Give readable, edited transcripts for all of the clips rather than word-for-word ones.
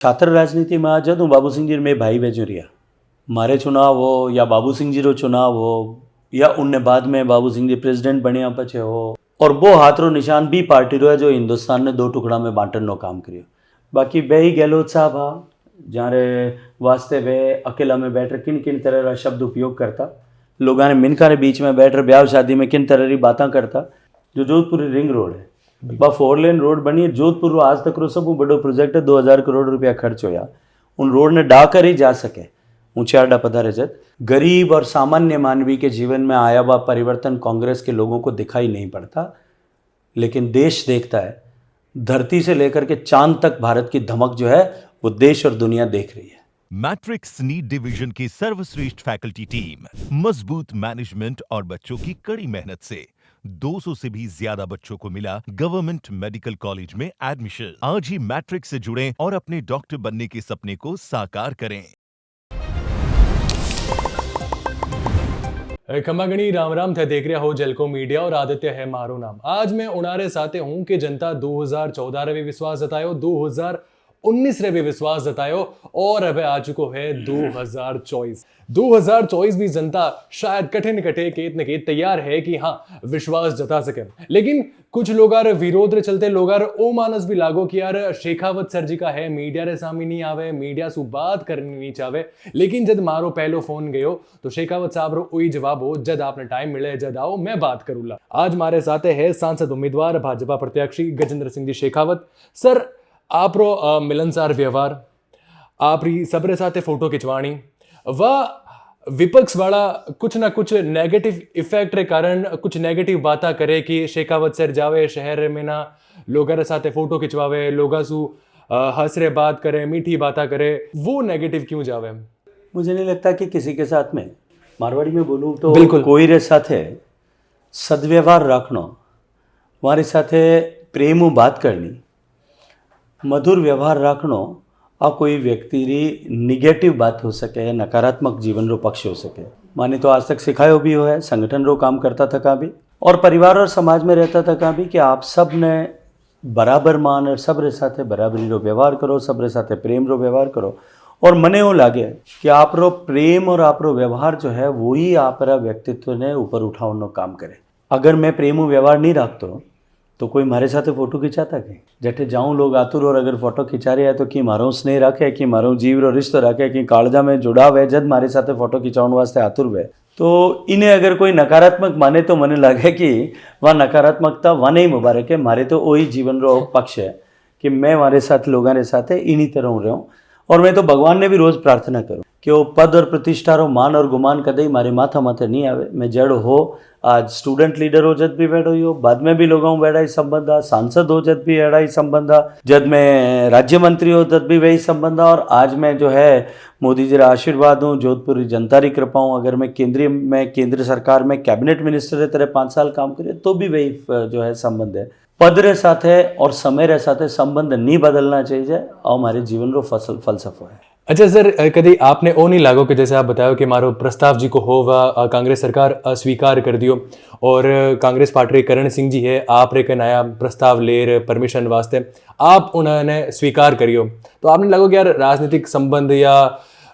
છાત્ર રાજનીતિમાં આ જતું બાબુસિंह जी मेरे भाई बेजुरिया मारे चुनाव हो या बाबूसिंह जी रो चुनाव हो या उनने बाद में बाबूसिंह जी प्रेसिडेंट बनिया पछे हो और वो हाथ रो निशान बी पार्टी रो है जो हिंदुस्तान ने दो टुकड़ा में बांटन नो काम करियो। बाकी वे ही गहलोत साहब हा जारे वास्ते वे अकेला में बैठ किन किन तरह का शब्द उपयोग करता लोगों ने मिनका ने बीच में बैठ ब्याह शादी में किन तरह की बातें करता। जो जोधपुर रिंग रोड है बा 4 लेन रोड बनी है जोधपुर रो आज तक रो सब बड़ो प्रोजेक्ट है 2000 करोड़ रुपया खर्च होया उन रोड ने डा कर ही जा सके ऊंचे आडा पधारे जत गरीब और सामान्य मानवी के जीवन में आया हुआ परिवर्तन कांग्रेस के लोगों को दिखाई नहीं पड़ता, लेकिन देश देखता है। धरती से लेकर के चांद तक भारत की धमक जो है वो देश और दुनिया देख रही है। मैट्रिक्स नीट डिवीजन की सर्वश्रेष्ठ फैकल्टी टीम, मजबूत मैनेजमेंट और बच्चों की कड़ी मेहनत से 200 से भी ज्यादा बच्चों को मिला गवर्नमेंट मेडिकल कॉलेज में एडमिशन। आज ही मैट्रिक्स से जुड़ें और अपने डॉक्टर बनने के सपने को साकार करें। खमागणी राम राम थे देख रहा हो जलको मीडिया और आदित्य है मारो नाम। आज मैं उनारे साथे हूं कि जनता 2014 रे भी विश्वास जतायो, 2019 रे भी विश्वास जतायो और अब आ चुको है 2024 भी जनता शायद कठिन कठे केत न केत तैयार है कि हाँ विश्वास जता सके। लेकिन कुछ लोग विरोध रे चलते लोग ओ मानस भी लागो कि यार शेखावत सर जी का है मीडिया रे सामने नहीं आवे, मीडिया सु बात करनी नहीं चाहे। लेकिन जब मारो पहलो फोन गयो तो शेखावत साहब रो वही जवाब हो जब आपने टाइम मिले जब आओ मैं बात करूला। आज हमारे साथ है सांसद उम्मीदवार भाजपा प्रत्याशी गजेंद्र सिंह जी शेखावत। सर आप रो मिलनसार व्यवहार, आप री सबरे साथे फोटो खिंचवाणी व विपक्ष वाला कुछ ना कुछ नेगेटिव इफेक्ट रे कारण कुछ नेगेटिव बातें करे कि शेखावत सर जावे शहर में ना लोगों रे साथे फोटो खिंचवावे, लोगा सु हंस रे बात करे, मीठी बातें करे, वो नेगेटिव क्यों जावे? मुझे नहीं लगता कि किसी के साथ में, मारवाड़ी में बोलूँ तो बिल्कुल। कोई रे साथे सदव्यवहार रखनो, हमारे साथे प्रेम बात करनी, मधुर व्यवहार रखनो आ कोई व्यक्ति री निगेटिव बात हो सके, नकारात्मक जीवन रो पक्ष हो सके। माने तो आज तक सिखायो भी हो है, संगठन रो काम करता था कहाँ भी और परिवार और समाज में रहता था कहाँ भी कि आप सब ने बराबर मान और सब रे साथे बराबरी रो व्यवहार करो, सब रे साथे प्रेम रो व्यवहार करो। और मने वो लागे कि आप रो प्रेम और आप रो व्यवहार जो है वही आप रा व्यक्तित्व ने ऊपर उठाने काम करे। अगर मैं प्रेम व्यवहार नहीं रखता तो कोई मारे साथे फोटो खिंचाता के जटे जाऊँ लोग आतुर और अगर फोटो खिंचा रहे हैं तो कि मारो स्नेह रखे कि मारो जीव रो रिश्तो रखे कि कालजा में जुड़ाव है जब मारे साथे फोटो खिंचाने वास्ते आतुर वे। तो इन्हें अगर कोई नकारात्मक माने तो मने लगे कि वह नकारात्मकता वह नहीं मुबारक है, मारे तो वही जीवन रो पक्ष है कि मैं हमारे साथ लोगों के साथ इन्हीं तरह रहूँ। और मैं तो भगवान ने भी रोज़ प्रार्थना करूँ कि वो पद और प्रतिष्ठा रो मान और गुमान कदई मारे माथा माथे नहीं आवे। मैं जड़ हो आज स्टूडेंट लीडर हो जद भी बैठो हो, बाद में भी लोगों बैठा ही संबंध आ, सांसद हो जद भी एड़ा ही संबंध आ, जब मैं राज्य मंत्री हो तब भी वही संबंध आ। और आज मैं जो है मोदी जी रा आशीर्वाद हूँ, जोधपुर की जनता री कृपा हूँ। अगर मैं केंद्र सरकार में कैबिनेट मिनिस्टर तरह 5 साल काम करे तो भी वही जो है संबंध है। पद रे साथे और समय रे साथे संबंध नहीं बदलना चाहिए और हमारे जीवन रो फलसफा है। अच्छा सर, कभी आपने ओ नहीं लागो कि जैसे आप बताओ कि मारो प्रस्ताव जी को हो व कांग्रेस सरकार अस्वीकार कर दियो और कांग्रेस पार्टी करण सिंह जी है आप रे के नया प्रस्ताव ले परमिशन वास्ते आप उन्होंने स्वीकार करियो, तो आपने लागो कि यार राजनीतिक संबंध या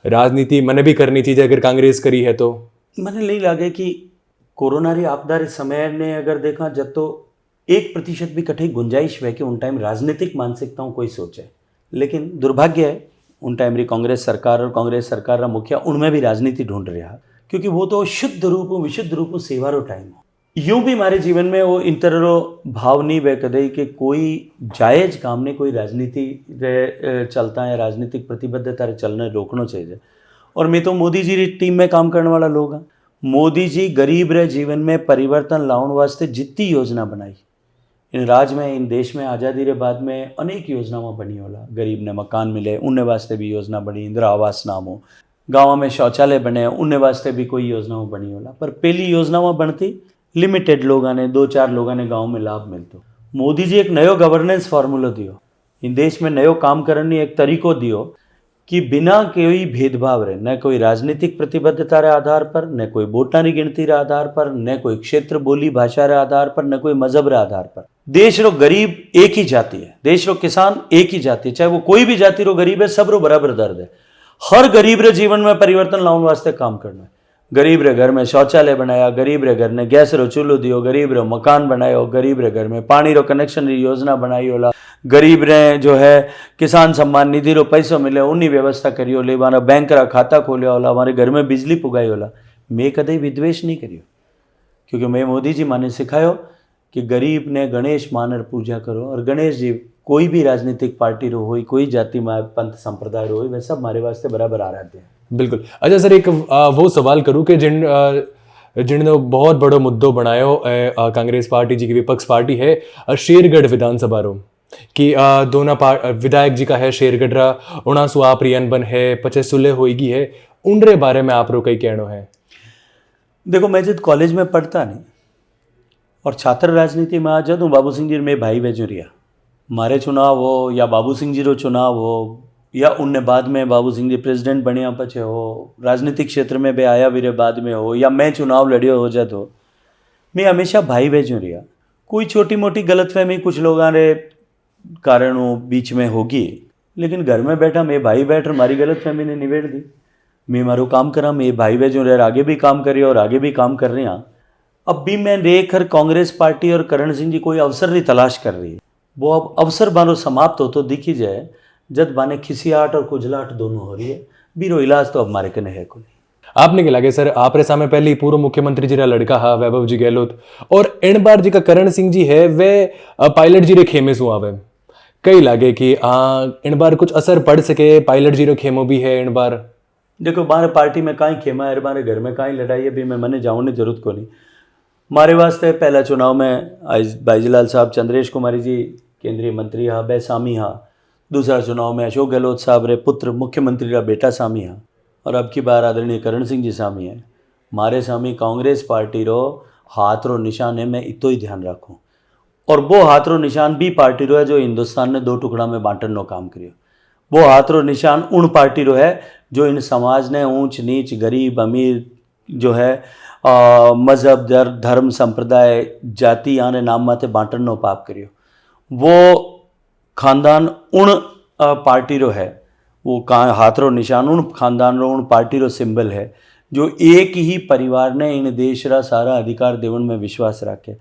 राजनीति मने भी करनी चाहिए अगर कांग्रेस करी है तो? मैंने नहीं लगे कि कोरोना री आपदा रे समय ने अगर देखा जब तो 1% भी कठिन गुंजाइश है कि उन टाइम राजनीतिक मानसिकताओं कोई सोचे, लेकिन दुर्भाग्य है उन टाइम री कांग्रेस सरकार और कांग्रेस सरकार रा मुखिया उनमें भी राजनीति ढूंढ रहा, क्योंकि वो तो शुद्ध रूप विशुद्ध रूप सेवा रो टाइम हो। यूं भी हमारे जीवन में वो इन तरह रो भाव नहीं वे कदे कि कोई जायज काम ने कोई राजनीति रे चलता है, राजनीतिक प्रतिबद्धता रे चलने रोकना चाहिए। और मैं तो मोदी जी री टीम में काम करने वाला लोग हाँ। मोदी जी गरीब रे जीवन में परिवर्तन लाने वास्ते जितनी योजना बनाई इन राज्य में इन देश में आज़ादी रे बाद में अनेक योजनाएं बनी होला। गरीब ने मकान मिले उनने वास्ते भी योजना बनी, इंदिरा आवास नाम हो, गाँव में शौचालय बने उनने वास्ते भी कोई योजनाएं बनी होला। पर पहली योजनाएं बनती लिमिटेड लोगों ने 2-4 लोगों ने गाँव में लाभ मिलतो। मोदी जी एक नयो गवर्नेंस फॉर्मूलो दियो, इन देश में नयो काम करने एक तरीको दियो कि बिना कोई भेदभाव रहे, न कोई राजनीतिक प्रतिबद्धता रे आधार पर, न कोई वोटानी गिनती रे आधार पर, न कोई क्षेत्र बोली भाषा रे आधार पर, न कोई मजहब रे आधार पर, देश रो गरीब एक ही जाति है, देश रो किसान एक ही जाति है, चाहे वो कोई भी जाति रो गरीब है, सब रो बराबर दर्द है। हर गरीब रे जीवन में परिवर्तन लाने वास्ते काम करना है। गरीब रे घर में शौचालय बनाया, गरीब रे घर ने गैस रो चूल्हो दियो, गरीब रो मकान बनायो, गरीब रे घर में पानी रो कनेक्शन री योजना बनाई होला, गरीब रे जो है किसान सम्मान निधि रो पैसो मिले उन्नी व्यवस्था करियो, ले मारा बैंक रा खाता खोलिया होला, हमारे घर में बिजली पुगाई होला। मैं कदे विद्वेष नहीं करियो, क्योंकि मैं मोदी जी माने सिखायो कि गरीब ने गणेश मानर पूजा करो, और गणेश जी कोई भी राजनीतिक पार्टी रो होई, कोई जाति पंथ संप्रदाय रो होई, वे सब हमारे वास्ते बराबर आराध्य है। बिल्कुल। अच्छा सर, एक वो सवाल करूँ कि जिन्होंने बहुत बड़ो मुद्दो बनायो कांग्रेस पार्टी जी की विपक्ष पार्टी है शेरगढ़ विधानसभा रो कि दोनों विधायक जी का है शेरगढ़ रा 79 आप रियन बन है 25 सुलह होगी है, उनरे बारे में आप रो कई कहनो है? देखो, मैं जब कॉलेज में पढ़ता नहीं और छात्र राजनीति में आ जाओ तो बाबू सिंह जी मेरे भाई बेजुरिया, मारे चुनाव हो या बाबू सिंह जी रो चुनाव हो या उनने बाद में बाबू सिंह जी प्रेसिडेंट बनिया पचे हो, राजनीतिक क्षेत्र में बे आया वीरे बाद में हो, या मैं चुनाव लड़ियो हो जात हो, मैं हमेशा भाई बेजुरिया। कोई छोटी मोटी गलतफहमी कुछ लोगों रे कारणों बीच में होगी, लेकिन घर में बैठा मैं भाई बैठ मारी गलतफहमी ने निबेड़ दी। मैं मारो काम करा, मैं भाई बेजुरिया आगे भी काम करी और आगे भी काम कर रही हाँ। अब भी मैं देखकर कांग्रेस पार्टी और करण सिंह जी कोई अवसर की तलाश कर रही है, वो अब अवसर बानो समाप्त हो तो दिखी जाए, जब बाने खिसियाट और खुजलाहट दोनों हो रही है, बीरो इलाज तो अब हमारे कने है को नहीं। आपने क्या लगे सर, आपरे सामने पहले ही पूर्व मुख्यमंत्री जी रा लड़का हा वैभव जी गहलोत, और इन बार जी का करण सिंह जी है वे पायलट जी रे खेमे सु आवे, कई लागे कि इन बार कुछ असर पड़ सके, पायलट जी रो खेमो भी है इन बार? देखो, हमारे पार्टी में काई खेमा है, हमारे घर में काई लड़ाई है, भी मैं मने जाऊँ जरूरत को नहीं। हमारे वास्ते पहला चुनाव में बाईजीलाल साहब चंद्रेश कुमारी जी केंद्रीय मंत्री हा बे सामी हा, दूसरा चुनाव में अशोक गहलोत साहब रे पुत्र मुख्यमंत्री का बेटा सामी हा, और अब की बार आदरणीय करण सिंह जी सामी है। मारे सामी कांग्रेस पार्टी रो हाथ रो निशान है, मैं इतो ही ध्यान रखूँ, और वो हाथ रो निशान भी पार्टी रो है जो हिंदुस्तान ने 2 टुकड़ा में बांटन नो काम करियो। वो हाथ रो निशान उन पार्टी रो है जो इन समाज ने ऊंच नीच गरीब अमीर जो है मजहब धर्म संप्रदाय जाति आने नाम माते बांटन नो पाप करियो। वो खानदान उन पार्टी रो है, वो हाथ रो निशान उन खानदान रो उन पार्टी रो सिंबल है जो एक ही परिवार ने इन देश रा सारा अधिकार देवन में विश्वास रखे।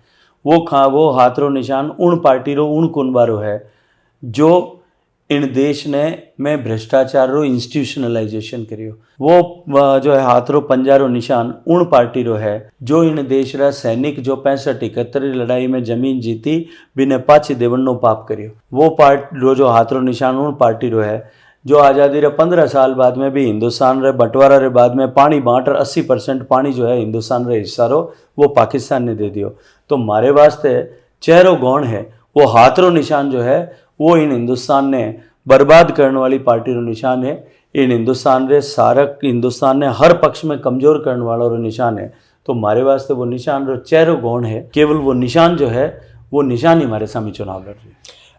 वो हाथ रो निशान उन पार्टी रो उन कुनबा रो है जो इन देश ने में भ्रष्टाचार रो इंस्टीट्यूशनलाइजेशन करियो। वो जो है हाथ रो पंजा रो निशान उन पार्टी रो है जो इन देश रा सैनिक जो 65-71 लड़ाई में जमीन जीती बिना पाछी देवन नो पाप करियो। वो पार्ट जो हाथ रो निशान उन पार्टी रो है जो आज़ादी रे 15 साल बाद में भी हिंदुस्तान रे बंटवारा रे बाद में पानी बांट 80% पानी जो है हिंदुस्तान रे हिस्सा रो वो पाकिस्तान ने दे दियो। तो मारे वास्ते चेहरो गौण है, वो हाथ रो निशान जो है वो इन हिंदुस्तान ने बर्बाद करने वाली पार्टी रो निशान है। इन हिंदुस्तान ने हर पक्ष में कमज़ोर करने वाला रो निशान है। तो हमारे वास्ते वो निशान रो चेहरो गौण है, केवल वो निशान जो है वो निशान ही हमारे सामने चुनाव लड़ रही है।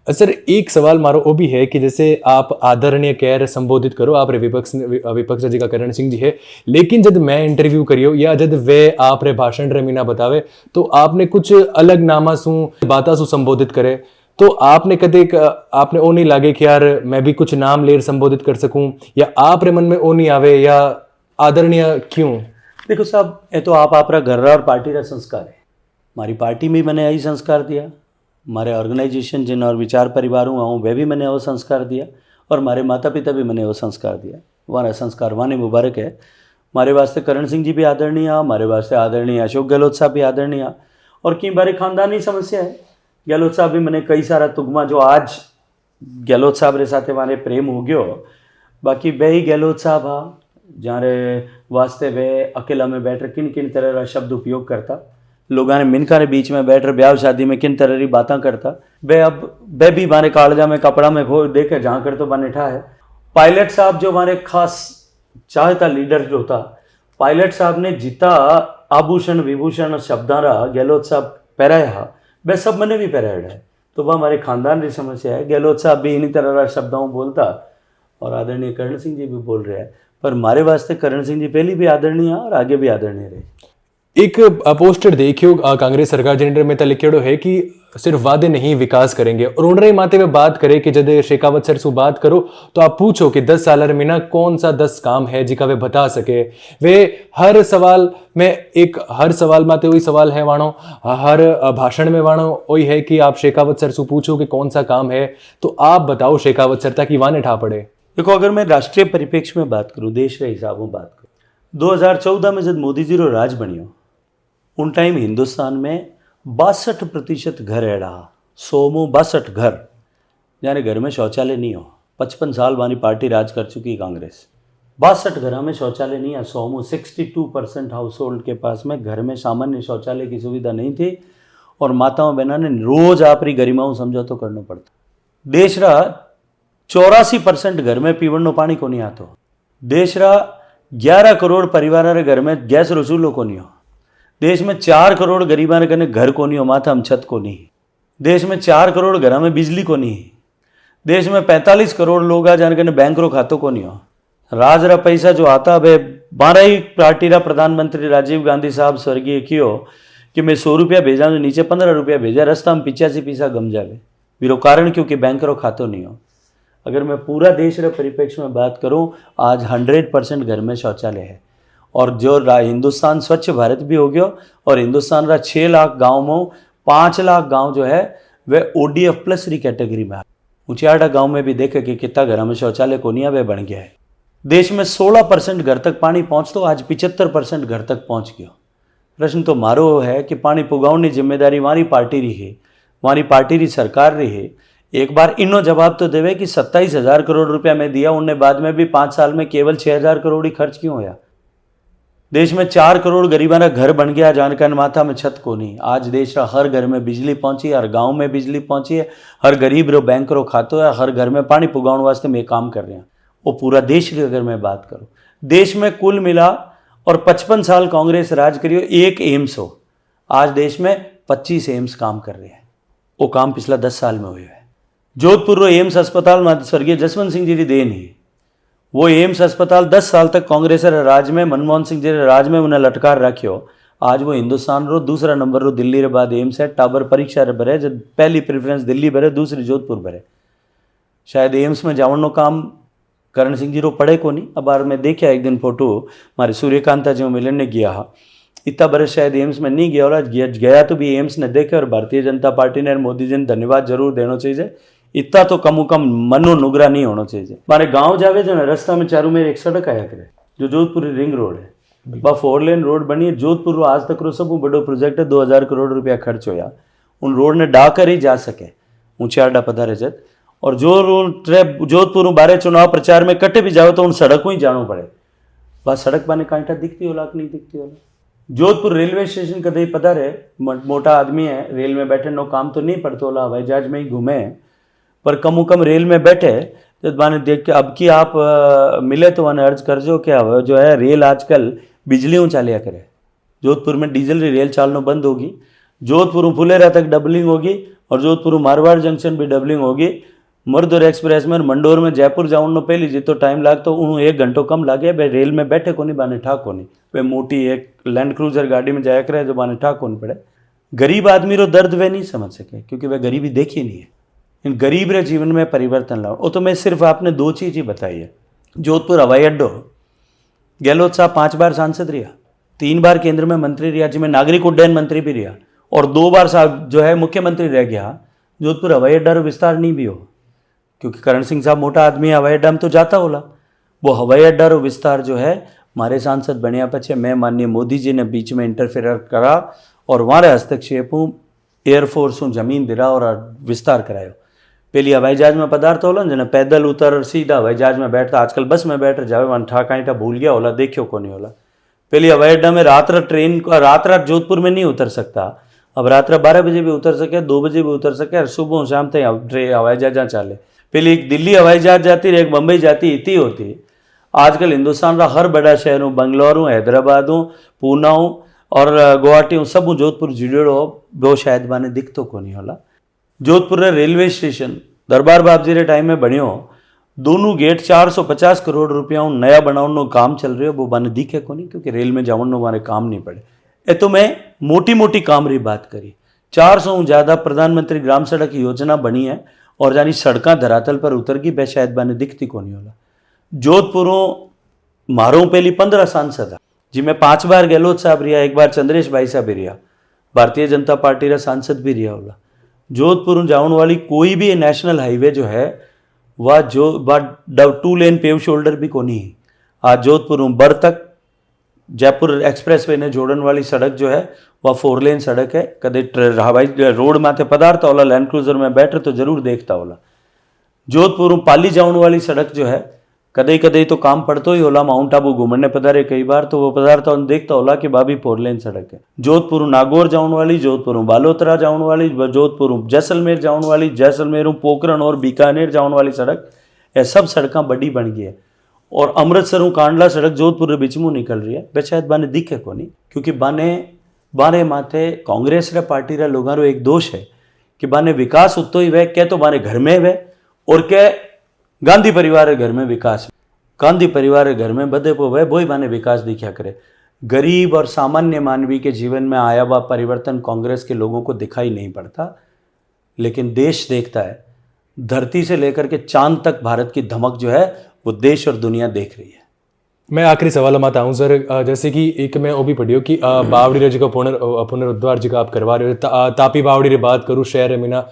सर, एक सवाल मारो वो भी है कि जैसे आप आदरणीय कह संबोधित करो, आप विपक्ष जी का करण सिंह जी है, लेकिन जब मैं इंटरव्यू करियो या जब वे आप रे भाषण रे मीना बतावे तो आपने कुछ अलग नामा सु बाता सु संबोधित करे, तो आपने कदे आपने ओ नहीं लागे कि यार मैं भी कुछ नाम लेर संबोधित कर सकूं, या आप रे मन में ओ नहीं आवे, या आदरणीय क्यों? देखो साहब, ये तो आप रा घर और पार्टी का संस्कार है। हमारी पार्टी में मैंने यही संस्कार दिया, हमारे ऑर्गेनाइजेशन जिन और विचार परिवार हूँ वह भी मैंने वो संस्कार दिया, और हमारे माता पिता भी मैंने वो संस्कार दिया। हमारा संस्कार वाने मुबारक है। हमारे वास्ते करण सिंह जी भी आदरणीय, हमारे वास्ते आदरणीय अशोक गहलोत साहब भी आदरणीय, और कई बार खानदानी समस्या है। गहलोत साहब भी मैंने कई सारा तुगमा जो आज गहलोत साहब रे साथे मारे प्रेम हो गयो, बाकी वे ही गहलोत साहब हाँ जारे वास्ते वे अकेला में बैठ किन किन तरह का शब्द उपयोग करता, लोगों ने मिनका ने बीच में बैठ रहे ब्याह शादी में किन तरह की बातें करता, वे भी मारे कालजा में कपड़ा में खो देखे जहाँ कर तो बने ठा है। पायलट साहब जो हमारे खास चाहता लीडर जो था, पायलट साहब ने जितना आभूषण विभूषण शब्दारा गहलोत साहब पहराया वह सब मैंने भी पहराया है। तो वह हमारे खानदान की समस्या है। गहलोत साहब भी इन्हीं तरह का शब्दों बोलता, और आदरणीय करण सिंह जी भी बोल रहे हैं, पर हमारे वास्ते करण सिंह जी पहले भी आदरणीय और आगे भी आदरणीय रहे। एक पोस्टर देखियो कांग्रेस सरकार जेंडर में लिखेड़ो है कि सिर्फ वादे नहीं विकास करेंगे, और उन्होंने माते में बात करे कि जब शेखावत सर से बात करो तो आप पूछो कि 10 साल में ना कौन सा 10 काम है जिका वे बता सके। वे हर सवाल माते वही सवाल है वाणो, हर भाषण में वाणो वही है कि आप शेखावत सर से पूछो कि कौन सा काम है, तो आप बताओ शेखावत सर ताकि वाने ठा पड़े। देखो, अगर मैं राष्ट्रीय परिप्रेक्ष्य में बात करूं, देश के हिसाब में बात करूं, 2014 में जब मोदी जी रो राज बनियो उन टाइम हिंदुस्तान में 62% घर एड़ा, 100 में 62 घर यानी घर में शौचालय नहीं हो। 55 साल वाली पार्टी राज कर चुकी कांग्रेस, 62 घरों में शौचालय नहीं है। 100 में 62% हाउस होल्ड के पास में घर में सामान्य शौचालय की सुविधा नहीं थी, और माताओं बहनों ने रोज आपरी गरिमाओं समझौतो करना पड़ता। देश रा 84% घर में पीवण पानी को नहीं आतो। देश रा 11 करोड़ परिवार रे घर में गैस रो चूल्हो को नहीं हो। देश में 4 करोड़ गरीबा ने कने घर को नहीं हो, माथा हम छत को नहीं। देश में 4 करोड़ घर में बिजली को नहीं। देश में 45 करोड़ लोग आ जाने कने बैंक रो खातों को नहीं हो। राज रा पैसा जो आता वे 12 ही पार्टी रा प्रधानमंत्री राजीव गांधी साहब स्वर्गीय कियो कि मैं 100 रुपया भेजा तो नीचे 15 रुपया भेजा, रास्ता में 85 पैसा गम जावे। विरो कारण क्योंकि बैंक रो खातो नहीं हो। अगर मैं पूरा देश रे परिप्रेक्ष्य में बात करूं, आज 100% घर में शौचालय है, और जो हिंदुस्तान स्वच्छ भारत भी हो गया, और हिंदुस्तान रा 6 लाख गाँव में 5 लाख गाँव जो है वह ODF प्लस री कैटेगरी में। ऊंचाड़ा गाँव में भी देखे कि कितना घर में शौचालय को नहीं वह बन गया है। देश में 16% घर तक पानी पहुँचतो, आज 75% घर तक पहुँच गया। प्रश्न तो मारो है कि पानी पुगावनी जिम्मेदारी हमारी पार्टी रही है, हमारी पार्टी री सरकार रही है। एक बार इनो जवाब तो देवे कि 27,000 करोड़ रुपया मैं दिया, उन्हें बाद में भी 5 साल में केवल 6,000 करोड़ ही खर्च क्यों होया। देश में 4 करोड़ गरीबाना घर बन गया, जानकर माथा में छत को नहीं। आज देश का हर घर में बिजली पहुंची, हर गांव में बिजली पहुंची है, हर गरीब रो बैंक रो खातो है, हर घर में पानी पुगाने वास्ते में काम कर रहे हैं। वो पूरा देश की अगर मैं बात करूं, देश में कुल मिला और 55 साल कांग्रेस राज करियो, एक एम्स हो। आज देश में 25 एम्स काम कर रहे हैं। वो काम पिछला 10 साल में हुए है। जोधपुर रो एम्स अस्पताल में स्वर्गीय जसवंत सिंह जी की देन है। वो एम्स अस्पताल 10 साल तक कांग्रेस राज में, मनमोहन सिंह जी राज में उन्हें लटकार रखियो। आज वो हिंदुस्तान रो दूसरा नंबर रो दिल्ली रे बाद एम्स है। टाबर परीक्षा रे भरे, जब पहली प्रेफरेंस दिल्ली भरे, दूसरी जोधपुर भरे। शायद एम्स में जावनो काम करण सिंह जी रो पड़े को नहीं। अब बार मैं देखा एक दिन फोटो, हमारे सूर्यकांता जी मिलने गया, इतना बरस शायद एम्स में नहीं गया होला, गया तो भी एम्स ने देखे। और भारतीय जनता पार्टी ने, मोदी जी ने धन्यवाद जरूर देना चाहिए। इतना तो कम मनो नुगरा नहीं होना चाहिए। हमारे गांव जावे जो ना, रास्ता में चारों में एक सड़क आया करे जो जोधपुर रिंग रोड है, बा 4 लेन रोड बनी है। जोधपुर आज तक रो सब बड़ो प्रोजेक्ट है, 2000 करोड़ रुपया खर्च होया। उन रोड ने डाकर ही जा सके ऊंचे आडा पधारे जत। और जो जोधपुर बारे चुनाव प्रचार में कटे भी जाओ तो उन सड़कों ही जाना पड़े। बस सड़क बाने कांटा दिखती होला कि नहीं दिखती होला। जोधपुर रेलवे स्टेशन कदे पधारे, मोटा आदमी है, रेल में बैठे नो काम तो नहीं पड़ता होला, हवाई जहाज में ही घूमे, पर कम रेल में बैठे जब मैंने देख के अब की आप मिले तो मैंने अर्ज कर जो क्या जो है रेल आजकल बिजलियों चालिया करे। जोधपुर में डीजल री रेल चालना बंद होगी, जोधपुर फुलेरा तक डबलिंग होगी, और जोधपुर मारवाड़ जंक्शन भी डबलिंग होगी। मर्दुर एक्सप्रेस में मंडोर में जयपुर जाऊन पहली जितो टाइम लागतो उन 1 घंटो कम लागे। भाई रेल में बैठे को नहीं, बाने ठा को नहीं। वे मोटी एक लैंड क्रूजर गाड़ी में जाया करे जो बाने ठा को नहीं पड़े। गरीब आदमी रो दर्द वे नहीं समझ सके क्योंकि वह गरीबी देखी नहीं है। इन गरीब रे जीवन में परिवर्तन लाओ। वो तो मैं सिर्फ आपने 2 चीज़ ही बताई है। जोधपुर हवाई अड्डो, गहलोत साहब 5 बार सांसद रहा, 3 बार केंद्र में मंत्री रहा, जिसमें नागरिक उड्डयन मंत्री भी रहा, और 2 बार साहब जो है मुख्यमंत्री रह गया। जोधपुर हवाई अड्डा रो विस्तार नहीं भी हो क्योंकि करण सिंह साहब मोटा आदमी हवाई अड्डा में तो जाता होला। वो हवाई अड्डा रो विस्तार जो है हमारे सांसद बनिया पछे मैं माननीय मोदी जी ने बीच में इंटरफेयर करा और हमारे हस्तक्षेप एयरफोर्स जमीन दिरा और विस्तार करायो। पहली हवाई जहाज में पदार्थ होला जना पैदल उतर सीधा हवाई जहाज में बैठता, आजकल बस में बैठ जावे वन ठा कांटा भूल गया होला, देखियो को नहीं होला। पहली हवाई अड्डा में रात रात जोधपुर में नहीं उतर सकता, अब रात 12 बजे भी उतर सके, 2 बजे भी उतर सके, और सुबह शाम तक हवाई जहाज चाले। पहले एक दिल्ली हवाई जहाज जाती रही, एक मुंबई जाती, इतनी होती। आजकल हिंदुस्तान का हर बड़ा शहर हूँ, बंगलौर, हैदराबाद, पूना और गुवाहाटी सब जोधपुर जुड़ेड़ो वो शायद माने दिखतो को नहीं होला। जोधपुर रे रेलवे स्टेशन दरबार बाबजी रे टाइम में बनियो दोनों गेट 450 करोड़ रुपया नया बनाने काम चल रहे हो वो बाने दिखे को नहीं क्योंकि रेल में जावनो मारे काम नहीं पड़े। ए तो मैं मोटी मोटी काम री बात करी। 400 ज़्यादा प्रधानमंत्री ग्राम सड़क योजना बनी है और जानी सड़क धरातल पर उतर गई वह शायद बाने दिखती को नहीं होला। जोधपुरों मारो पहली 15 सांसद है जिनमें 5 बार गहलोत साहब रिया, 1 बार चंद्रेश भाई साहब रिया, भारतीय जनता पार्टी रा सांसद भी रिया होला। जोधपुर जाने वाली कोई भी नेशनल हाईवे जो है वह 2 लेन पेव शोल्डर भी को नहीं। आज जोधपुर बर तक जयपुर एक्सप्रेस ने जोड़न वाली सड़क जो है वह 4 लेन सड़क है। कदे हवाई रोड माथे पदार्थ होला, लैंड क्रूजर में बैठे तो जरूर देखता होला। जोधपुर पाली जाने वाली सड़क जो है कदे कदे तो काम पड़तो ही होला। माउंट आबू घूमने पधारे कई बार तो वो पदार्थ देखता होला कि भाभी 4 लेन सड़क है। जोधपुर नागौर जाने वाली, जोधपुर बालोतरा जाने वाली, जोधपुर जैसलमेर जाने वाली, जैसलमेर पोखरण और बीकानेर जाने वाली सड़क, ये सब सड़कें बड़ी बन गई है। और अमृतसर कांडला सड़क जोधपुर के बीच में निकल रही है। वे शायद बाने दिखे को नहीं क्योंकि बाने माथे कांग्रेस रे पार्टी रे लोगों एक दोष है कि बाने विकास उतो ही वे क्या तो बाने घर में वे और क्या गांधी परिवार के घर में विकास, गांधी परिवार के घर में बदे पो वह वही बाने विकास दिखा करे। गरीब और सामान्य मानवी के जीवन में आया हुआ परिवर्तन कांग्रेस के लोगों को दिखाई नहीं पड़ता, लेकिन देश देखता है। धरती से लेकर के चांद तक भारत की धमक जो है वो देश और दुनिया देख रही है। मैं आखिरी सवाल में आता हूँ सर, जैसे कि एक मैं वो भी पढ़ी हो कि बावड़ी रे जी का पुनरुद्धार जी का आप करवा रहे हो। तापी बावड़ी रे बात करूँ शहर है मीना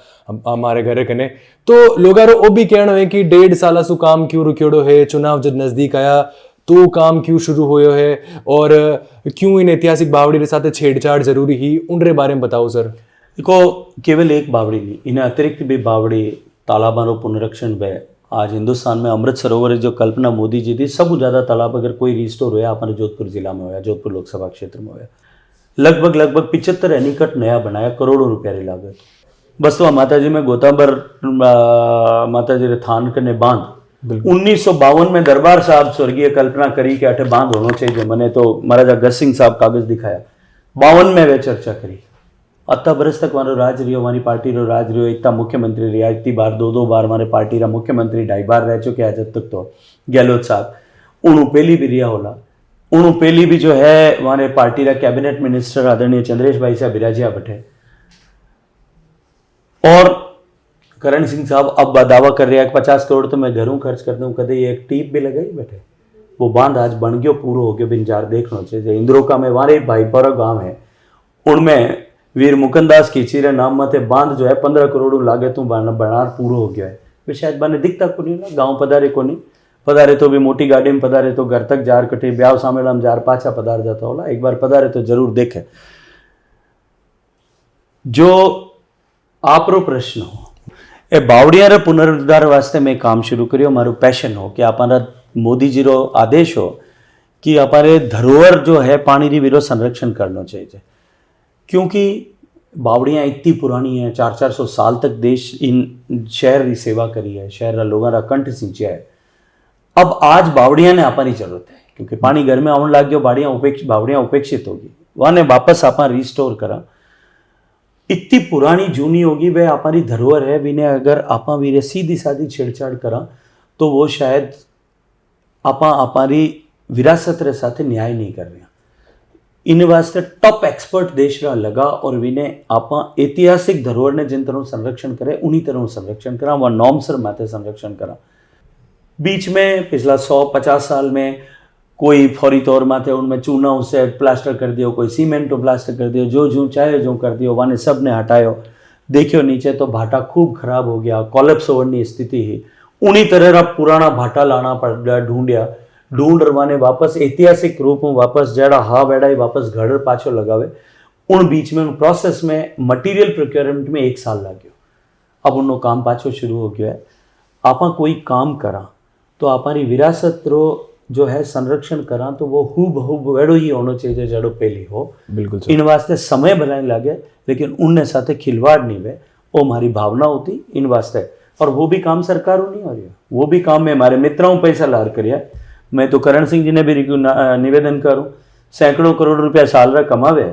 हमारे घर कने तो लोग वो भी कहना है कि 1.5 साल सु काम क्यों रुकियोड़ो है, चुनाव जब नजदीक आया तो काम क्यों शुरू होयो है और क्यों इन ऐतिहासिक बावड़ी के साथ छेड़छाड़ जरूरी ही, उनरे बारे में बताओ सर। देखो केवल एक बावड़ी नहीं, इन्हें अतिरिक्त भी बावड़ी तालाबों पुनरीक्षण व आज हिंदुस्तान में अमृत सरोवर जो कल्पना मोदी जी थी, सब ज़्यादा तालाब अगर कोई रिस्टोर होया हमारे जोधपुर जिला में होया, जोधपुर लोकसभा क्षेत्र में होया। लगभग 75 एनीकट नया बनाया, करोड़ों रुपया की लागत। बस तो माता जी में गोताबर माता जी रे थान करने बांध 1952 में दरबार साहब स्वर्गीय कल्पना करी कि अठे बांध होना चाहिए। मैंने तो महाराजा गज सिंह साहब कागज दिखाया, 52 में वे चर्चा करी। अत्ता बरस तक हमारा राज रही हो, हमारी पार्टी रो राज रही हो, इतना मुख्यमंत्री रहा, इतनी बार 2 बार हमारे पार्टी रा मुख्यमंत्री 2.5 बार रह चुके आज तक। तो गहलोत साहब उन्हों पहली भी रिया होला, उन्हों पहली भी जो है हमारे पार्टी रा कैबिनेट मिनिस्टर आदरणीय चंद्रेश भाई साहब बिराजिया बैठे। और करण सिंह साहब अब दावा कर रहे हैं कि 50 करोड़ तो मैं घरों खर्च कर दूं, कदे ये एक टीप भी लगाई बैठे। वो बांध आज बन गयो, पूरा हो गयो, बिंजार देखना चाहिए। इंद्रोका में हमारे भाई पर गाँव है, उनमें वीर मुकुंदास खींची रे नाम मते बांध जो है 15 करोड़ लागे तो बनार पूरा हो गया है। वे शायद बने दिखता को नहीं ना, गाँव पधारे को नहीं पधारे तो भी मोटी गाड़ी में पधारे तो घर तक जार कटे ब्याह सामेला में जार पाछा पधार जाता होला। एक बार पधारे तो जरूर देखे। जो आपरो प्रश्न हो ए बावड़िया रे पुनरुद्धार वास्ते मैं काम शुरू करियो, मारो पैशन हो कि हमारा मोदी जी रो आदेश हो कि हमारे धरोहर जो है पानी री विरो संरक्षण करना चाहिए। क्योंकि बावड़ियाँ इतनी पुरानी है, 400-400 साल तक देश इन शहर की सेवा करी है, शहर लोगों का कंठ सिंचा है। अब आज बावड़ियाँ ने आपानी जरूरत है क्योंकि पानी घर में आने लग गया, बावड़ियाँ उपेक्षित होगी, वहाँ ने वापस आपा रिस्टोर करा। इतनी पुरानी जूनी होगी वह हमारी धरोहर है, विने अगर आपा वीरे सीधी सादी छेड़छाड़ करा तो वो शायद आपा हमारी विरासत रे साथे न्याय नहीं कर रहे। इन वास्ते टॉप एक्सपर्ट देश रा लगा और विने आपा ऐतिहासिक धरोहर ने जिन तरह संरक्षण करे उन्हीं तरह संरक्षण करा, वह नॉर्म्सर माथे संरक्षण करा। बीच में पिछला 100-50 साल में कोई फौरी तौर माथे उनमें चूना उसे प्लास्टर कर दियो, कोई सीमेंट प्लास्टर कर दियो, जो चाहे जो कर दियो, वाने सब ने हटायो। देखियो नीचे तो भाटा खूब खराब हो गया, कॉलेप्स होने स्थिति ही। उन्हीं तरह पुराना भाटा लाना पड़ा, ढूंढ रवाने वापस ऐतिहासिक रूप में वापस जड़ा हा वेड़ा ही वापस घर पाछो लगावे। उन बीच में उन प्रोसेस में मटेरियल प्रोक्योरमेंट में 1 साल लग गयो। अब उन काम पाछो शुरू हो गया है। आपा कोई काम करा तो हमारी विरासत रो जो है संरक्षण करा तो वो हूबहू वेड़ो ही होना चाहिए जड़ो पहली हो। बिल्कुल इन वास्ते समय बनाने लगे लेकिन उनने साथे खिलवाड़ नहीं वे, वो हमारी भावना होती इन वास्ते। और वो भी काम सरकारों नहीं हो रही, वो भी काम में हमारे मित्रों पैसा लार करिया। मैं तो करण सिंह जी ने भी निवेदन करूं, सैकड़ों करोड़ रुपया साल रा कमावे,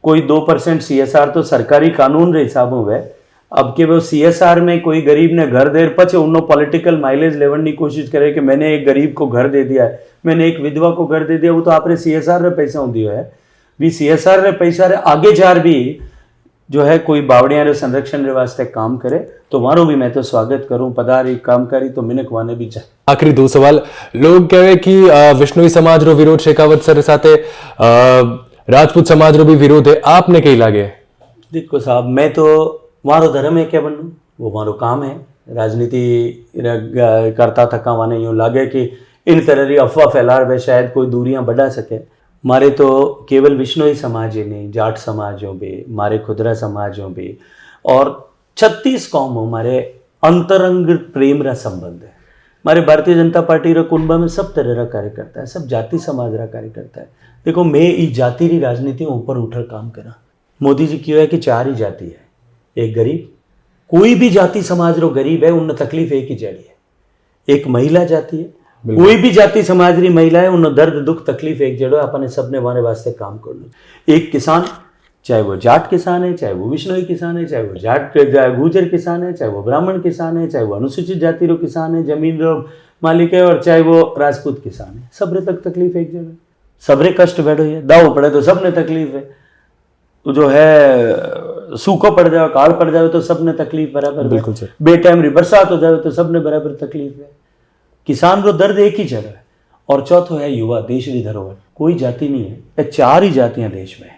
कोई 2% CSR तो सरकारी कानून रे हिसाब में वे अब કે वो CSR में कोई गरीब ने घर दे પછી उन्होंने पॉलिटिकल माइलेज लेवड़नी कोशिश करे कि मैंने एक गरीब को घर दे दिया है, मैंने एक विधवा को घर दे दिया, वो तो आपने CSR रे पैसा दियो है भी CSR रे पैसा रे आगे जार भी जो है कोई बावड़िया रे संरक्षण रे वास्ते काम करे तो मारो भी मैं तो स्वागत करूं, पधारी कामकारी तो मिनक वाने भी चाहे। आखिरी दो सवाल, लोग कहे कि विष्णोई समाज रो विरोध शेखावत सर साथे राजपूत समाज रो भी विरोध है, आपने कई लागे? देखो साहब, मैं तो मारो धर्म है क्या बनू, वो मारो काम है, राजनीति करता थका माने यूँ लागे कि इन तरह की अफवाह फैला रहे शायद कोई दूरियां बढ़ा सके। मारे तो केवल विष्णोई समाज ही नहीं, जाट समाजों भी, मारे खुदरा समाजों भी और 36 कौमों मारे अंतरंग प्रेम रा संबंध है। मारे भारतीय जनता पार्टी रा कुंबा में सब तरह रा कार्यकर्ता है, सब जाति समाज रा कार्यकर्ता है। देखो मैं इस जाति री राजनीति ऊपर उठकर काम करा। मोदी जी क्यों है कि 4 ही जाति है, एक गरीब, कोई भी जाति समाज रो गरीब है उन तकलीफ एक ही जड़ी है, एक महिला जाति है, कोई भी जाति समाज री महिला है उन दर्द दुख तकलीफ एक जड़ो है, अपने सबने वाने वास्ते काम कर लो। एक किसान, चाहे वो जाट किसान है, चाहे वो विष्णोई किसान है, चाहे वो गुजर किसान है, चाहे वो ब्राह्मण किसान है, चाहे वो अनुसूचित जाति रो किसान है, जमीन रो मालिक है, और चाहे वो राजपूत किसान है, सबरे तक तकलीफ एक जगह, सबरे कष्ट बैठो है, दाव पड़े तो सबने तकलीफ है, तो जो है सूखो पड़ जाए, काल पड़ जाए तो सबने तकलीफ बराबर। बिल्कुल सर। बेटाइम री बरसात हो जाए तो सबने बराबर तकलीफ है। किसान रो दर्द एक ही जगह है। और चौथो है युवा, देश की धरोहर, कोई जाति नहीं है, ये 4 ही जातियां देश में है,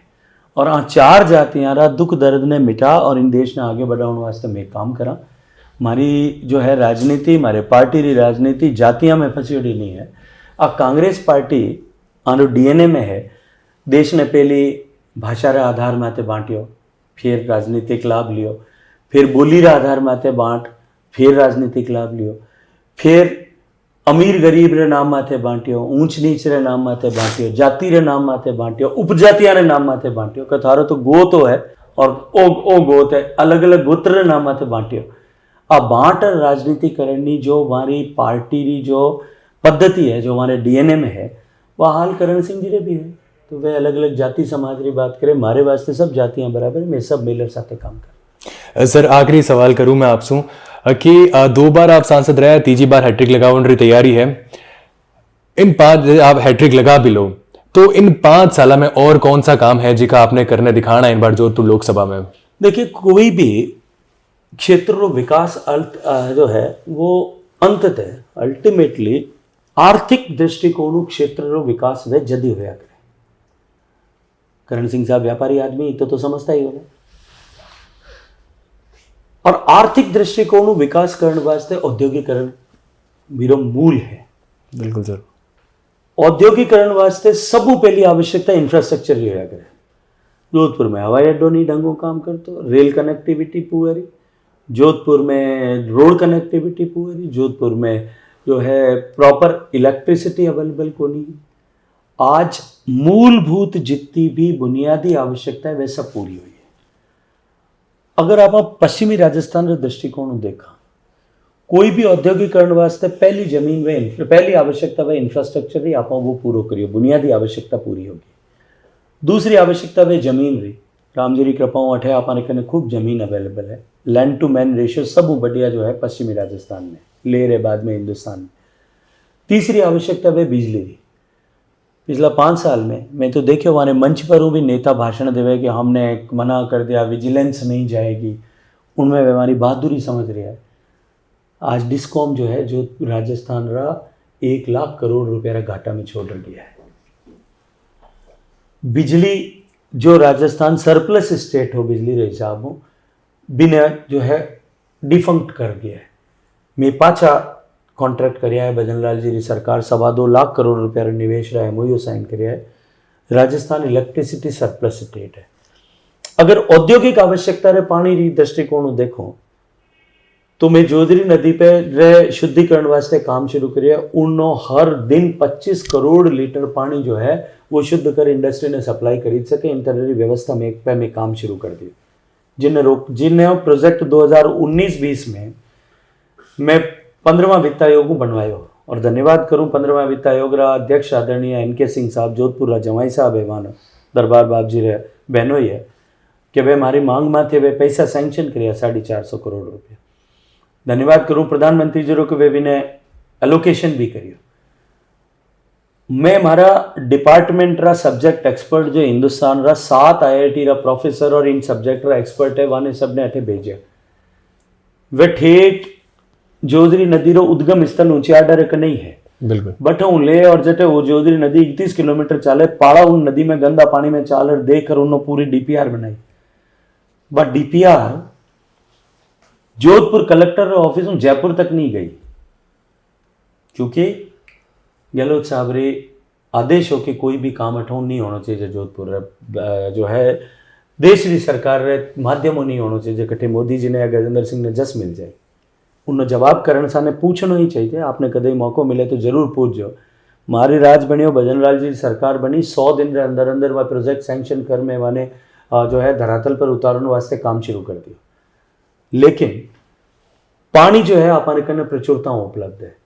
और आ 4 जातियां रा दुख दर्द ने मिटा और इन देश ने आगे बढ़ाने वास्ते मैं काम करा। मारी जो है राजनीति, मारे पार्टी री राजनीति जातियां में फंसी नहीं है। आ कांग्रेस पार्टी आनो DNA में है। देश ने पहली भाषा रा आधार माते बांटियो, फिर राजनीतिक लाभ लियो, फिर बोली रा आधार माते बांट, फिर राजनीतिक लाभ लियो, फिर अमीर गरीब रे नाम माथे बांटियो, ऊंच नीच रे नाम माथे बांटियो, जाति रे नाम माथे बांटियो, उपजातिया रे नाम माथे बांटियो, कि थारो तो गोत है और ओ गोत है, अलग अलग गोत्र रे नाम माथे बांटियो। आ बांट राजनीति करनी जो हमारी पार्टी री जो पद्धति है, जो हमारे DNA में है, वह हाल करण सिंह जी रे भी है। तो वे अलग अलग जाति समाज की बात करें, मारे वास्ते सब जातियां बराबर है, मैं सब मिलर साथे काम कर। सर आखिरी सवाल करूं मैं आपसे कि 2 बार आप सांसद रहे, 3जी बार हैट्रिक लगाने की तैयारी है, इन 5 आप हैट्रिक लगा भी लो तो इन 5 साल में और कौन सा काम है जिका आपने करने दिखाना इन बार जोधपुर लोकसभा में? देखिए, कोई भी क्षेत्र रो विकास जो है वो अंततः अल्टीमेटली आर्थिक दृष्टिकोण क्षेत्र रो विकास वे जदी होया करे। करण सिंह साहब व्यापारी आदमी तो समझता ही होगा, और आर्थिक दृष्टिकोण विकास करने वास्ते औद्योगिकरण मेरा मूल है। बिल्कुल सर। औद्योगिकरण वास्ते सबू पहली आवश्यकता इंफ्रास्ट्रक्चर की होया करे। जोधपुर में हवाई अड्डों नहीं ढंगों काम करतो, रेल कनेक्टिविटी पूरी, जोधपुर में रोड कनेक्टिविटी पूरी, जोधपुर में जो है प्रॉपर इलेक्ट्रिसिटी अवेलेबल को नहीं। आज मूलभूत जितनी भी बुनियादी आवश्यकता है वह सब पूरी हुई है। अगर आप पश्चिमी राजस्थान के दृष्टिकोण देखा, कोई भी औद्योगिकरण वास्ते पहली जमीन व पहली आवश्यकता वह इंफ्रास्ट्रक्चर ही आप वो पूरा करियो, बुनियादी आवश्यकता पूरी होगी। दूसरी आवश्यकता वह जमीन रही, राम जी की कृपाओं अठे आपने कने खूब जमीन अवेलेबल है, लैंड टू मैन रेशियो सब बढ़िया जो है पश्चिमी राजस्थान में, लेर है बाद में हिंदुस्तान में। तीसरी आवश्यकता वह बिजली रही। पिछला 5 साल में मैं तो देखियो वाने मंच पर भी नेता भाषण देवे कि हमने मना कर दिया, विजिलेंस नहीं जाएगी, उनमें हमारी बहादुरी समझ रहा है। आज डिस्कॉम जो है जो राजस्थान रा 1 लाख करोड़ रुपया रा घाटा में छोड़ दिया है। बिजली जो राजस्थान सरप्लस स्टेट हो बिजली रे हिसाब हो बिना जो है डिफंक्ट कर दिया है। मैं पाछा कॉन्ट्रैक्ट कराया है भजनलाल जी की सरकार 2.25 लाख करोड़ रुपया निवेश रहा है, MOU साइन कराया है। राजस्थान इलेक्ट्रिसिटी सरप्लस स्टेट है। अगर औद्योगिक आवश्यकता रे पानी री दृष्टिकोण देखो तो मैं जोधरी नदी पे रे शुद्धिकरण वास्ते काम शुरू करिए। उन्हों हर दिन 25 करोड़ लीटर पानी जो है वो शुद्ध कर इंडस्ट्री ने सप्लाई खरीद सके, इन तरह की व्यवस्था में काम शुरू कर दी। जिन्हें प्रोजेक्ट 2019-20 में मैं 15वां वित्त आयोग बनवायो, और धन्यवाद करूं 15वां वित्त आयोग रा अध्यक्ष आदरणीय NK सिंह साहब, जोधपुर रा जवाई साहब है, वहाँ दरबार बाप जी रे बहनों ही है। કે ભાઈ મારી માંગમાંથી હવે પૈસા સેન્ક્શન કર્યા 450 કરોડ રૂપિયા। ધન્યવાદ કરું પ્રધાનમંત્રી જીરો કે वे विने एलोकेशन भी કર્યું। मैं मारा डिपार्टमेंट रा सब्जेक्ट एक्सपर्ट जो हिंदुस्तान रा 7 IIT रा प्रोफेसर और इन सब्जेक्ट रा एक्सपर्ट है वाने सबने अठे भेजे। वे ठेठ जोजरी नदी रो उद्गम स्थल ऊंचे आडर का नहीं है बिल्कुल, बट हूँ ले और जटे वो जोजरी नदी 31 किलोमीटर चाले पाड़ा उन नदी में गंदा पानी में चाल देख कर उन्होंने पूरी DPR बनाई। But DPR Jodhpur collector office में जयपुर तक नहीं गई क्योंकि गहलोत साहब रे आदेश हो कि कोई भी काम अठों नहीं होना चाहिए जोधपुर जो है देश की सरकार रे माध्यमों नहीं होना चाहिए कटे मोदी जी ने या गजेंद्र सिंह ने जस मिल जाए उन्हें जवाब करण साने पूछना ही चाहिए। आपने कदे मौको मिले तो जरूर पूछो। मारी राज बनियो भजनलाल जी सरकार बनी 100 दिन रे अंदर अंदर वह प्रोजेक्ट सैंक्शन कर में वाने जो है धरातल पर उतारने वास्ते काम शुरू कर दिया। लेकिन पानी जो है अपन कने प्रचुरता उपलब्ध है।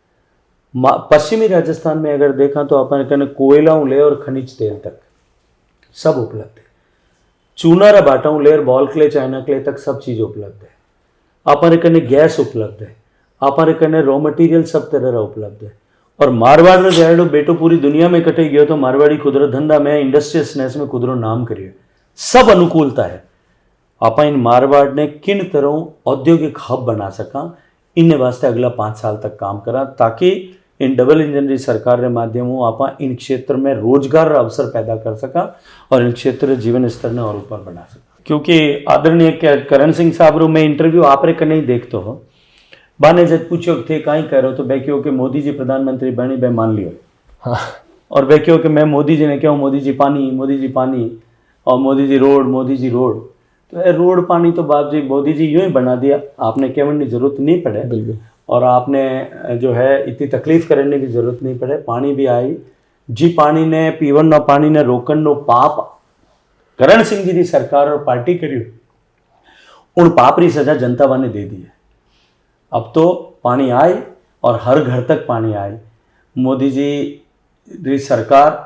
पश्चिमी राजस्थान में अगर देखा तो अपन कने कोयला ले और खनिज तेल तक सब उपलब्ध है। चूना रा बाटा ले और बॉल क्ले चाइना क्ले तक सब चीज उपलब्ध है। अपन कने गैस उपलब्ध है। अपन कने रॉ मटेरियल सब तरह उपलब्ध है। और मारवाड़ रो जाएडो बेटो पूरी दुनिया में कटे गयो तो मारवाड़ी खुदरो धंधा में इंडस्ट्रियसनेस में खुदरो नाम करियो सब अनुकूलता है। आप इन मारवाड़ ने किन तरह औद्योगिक हब बना सका इन वास्ते अगला 5 साल तक काम करा ताकि इन डबल इंजन री सरकार के माध्यम आप इन क्षेत्र में रोजगार अवसर पैदा कर सका और इन क्षेत्र जीवन स्तर ने और ऊपर बना सका। क्योंकि आदरणीय करण सिंह साहब रो मैं इंटरव्यू आप रे कने ही देखते हो बाने जब पूछो थे कहीं कह रहे तो बै क्यों कि मोदी जी प्रधानमंत्री बनी बै मान लियो। हाँ। और बै क्यों कि मैं मोदी जी ने क्यों मोदी जी पानी और मोदी जी रोड तो रोड पानी तो बाप जी मोदी जी यूं ही बना दिया। आपने कहने की जरूरत नहीं पड़े बिल्कुल, और आपने जो है इतनी तकलीफ करने की जरूरत नहीं पड़े। पानी भी आई जी पानी ने पीवन नो पानी ने रोकन नो पाप करण सिंह जी की सरकार और पार्टी करियो उन पाप री सजा जनता वाने दे दी है। अब तो पानी आए और हर घर तक पानी आए। मोदी जी री सरकार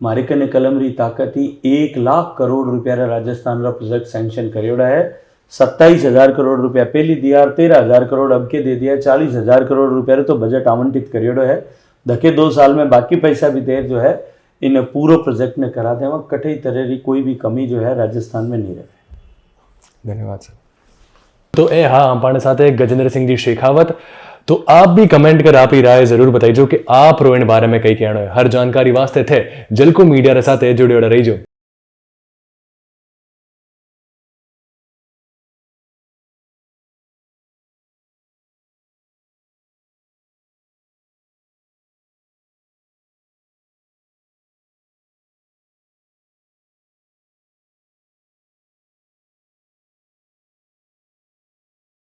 मारे कने कलम री ताकत ही 1 लाख करोड़ रुपया रा राजस्थान रा प्रोजेक्ट सैंक्शन करियोड़ा है। 27,000 करोड़ रुपया पहली दिया 13,000 करोड़ अब के दे दिया 40,000 करोड़ रुपया रे तो बजट आवंटित करियोड़ो है। धके 2 साल में बाकी पैसा भी देर जो है इन पूरो प्रोजेक्ट ने करा दे कठई तरह की कोई भी कमी जो है राजस्थान में नहीं रहे। धन्यवाद सर। तो ए हाँ हमारे साथ है गजेंद्र सिंह जी शेखावत। तो आप भी कमेंट कर आप ही राय जरूर बताइए जो कि आप रो इन बारे में कई कहना है। हर जानकारी वास्ते थे जल को मीडिया रे साथ जुड़े रही जो।